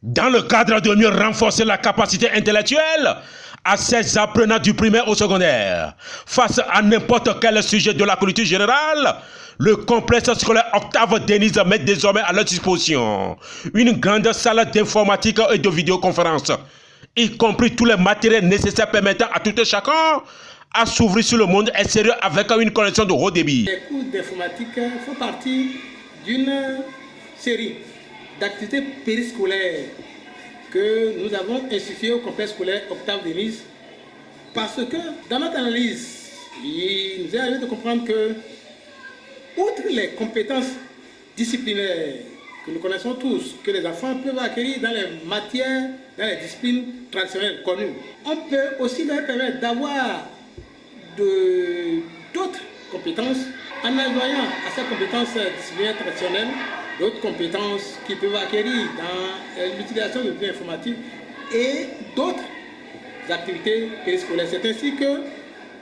Dans le cadre de mieux renforcer la capacité intellectuelle à ces apprenants du primaire au secondaire, face à n'importe quel sujet de la culture générale, le complexe scolaire Octave Denise met désormais à leur disposition une grande salle d'informatique et de vidéoconférence, y compris tous les matériels nécessaires permettant à tout et chacun à s'ouvrir sur le monde extérieur avec une connexion de haut débit. Les cours d'informatique font partie d'une série d'activités périscolaires que nous avons instituées au complexe scolaire Octave Denise parce que dans notre analyse, il nous est arrivé de comprendre que, outre les compétences disciplinaires que nous connaissons tous, que les enfants peuvent acquérir dans les matières, dans les disciplines traditionnelles connues, on peut aussi leur permettre d'avoir d'autres compétences en alliant à ces compétences disciplinaires traditionnelles d'autres compétences qu'ils peuvent acquérir dans l'utilisation de l'outil informatique et d'autres activités périscolaires. C'est ainsi que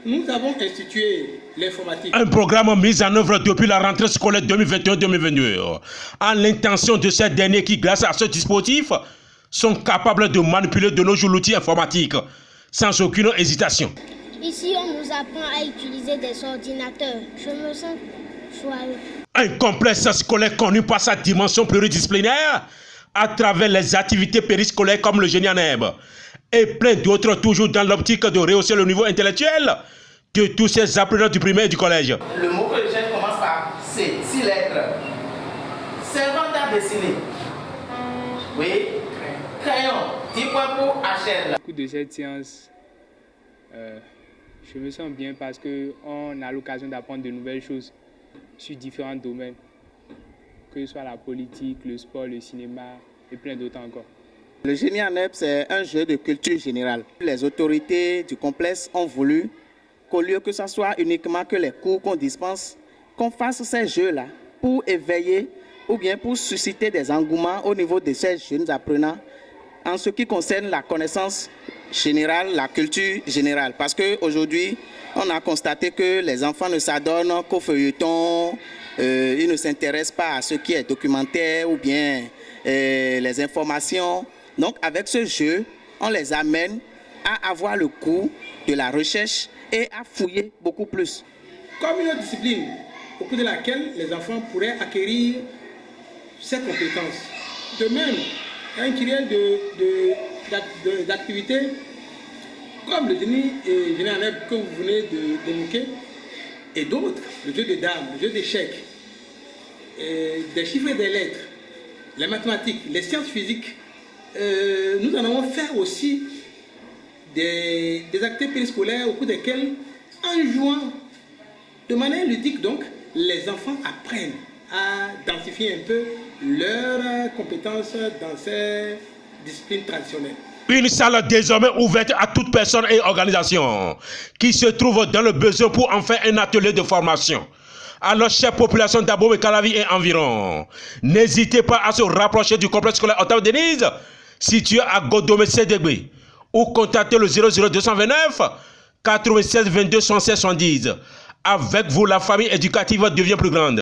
nous avons institué l'informatique. Un programme mis en œuvre depuis la rentrée scolaire 2021-2022 en l'intention de ces derniers qui, grâce à ce dispositif, sont capables de manipuler de nos jours l'outil informatique sans aucune hésitation. Ici, on nous apprend à utiliser des ordinateurs. Je me sens joyeux. Un complexe scolaire connu par sa dimension pluridisciplinaire à travers les activités périscolaires comme le génie en herbe et plein d'autres, toujours dans l'optique de rehausser le niveau intellectuel de tous ces apprenants du primaire et du collège. Le mot que je cherche commence par C, 6 lettres. Servant à dessiner. Oui. Crayon, 10 points pour HL. Au cours de cette séance, je me sens bien parce qu'on a l'occasion d'apprendre de nouvelles choses sur différents domaines, que ce soit la politique, le sport, le cinéma et plein d'autres encore. Le génie en herbe, c'est un jeu de culture générale. Les autorités du complexe ont voulu qu'au lieu que ce soit uniquement que les cours qu'on dispense, qu'on fasse ces jeux-là pour éveiller ou bien pour susciter des engouements au niveau de ces jeunes apprenants en ce qui concerne la connaissance générale, la culture générale. Parce qu'aujourd'hui, on a constaté que les enfants ne s'adonnent qu'au feuilleton, ils ne s'intéressent pas à ce qui est documentaire ou bien les informations. Donc avec ce jeu, on les amène à avoir le goût de la recherche et à fouiller beaucoup plus. Comme une autre discipline au cours de laquelle les enfants pourraient acquérir ces compétences. De même, un criel d'activités comme le génie en herbe que vous venez d'évoquer et d'autres, le jeu de dames, le jeu d'échecs, des chiffres et des lettres, les mathématiques, les sciences physiques. Nous en avons fait aussi des activités périscolaires au cours desquelles, en jouant de manière ludique, donc, les enfants apprennent à densifier un peu leurs compétences dans ces disciplines traditionnelles. Une salle désormais ouverte à toute personne et organisation qui se trouve dans le besoin pour en faire un atelier de formation. Alors, chère population d'Abomey, Calavi et environ, n'hésitez pas à se rapprocher du complexe scolaire Octave Denise, situé à Godomé CDB, ou contacter le 00229 96 22 76 70. Avec vous, la famille éducative devient plus grande.